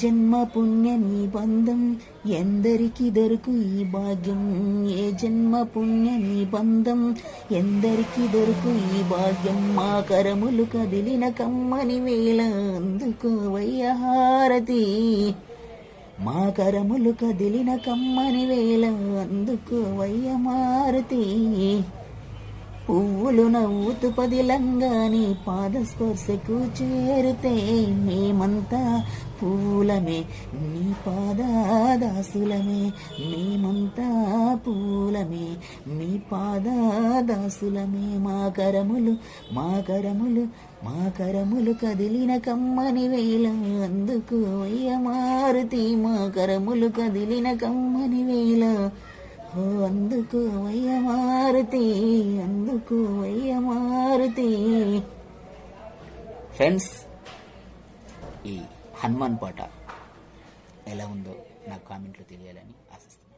జన్మ పుణ్యమీ బంధం ఎందరికి దొరుకు ఈ భాగ్యం, ఏ జన్మ పుణ్యమీ బంధం ఎందరికి దొరుకు ఈ భాగ్యం. మా కరములు కదిలిన కమ్మని వేళ అందుకోవయ్య హారతి, మా కరములు కదిలిన కమ్మని వేళ అందుకోవయ్య మారుతి. పువ్వులు నవ్వుతూ పదిలంగాని పాదస్పర్శకు చేరితే మేమంతా పూలమే నీ పాదదాసులమే, మేమంతా పూలమే నీ పాదదాసులమే. మా కరములు మా కరములు మా కరములు కదిలిన కమ్మని వేళ అందుకోవయ్య మారుతి, మా కరములు కదిలిన కమ్మని వేళ అందుకోవయ్య మారుతి, అందుకోవయ్య మారుతి. ఫ్రెండ్స్, ఈ హనుమాన్ పాట ఎలా ఉందో నాకు కామెంట్లో తెలియాలని ఆశిస్తున్నాను.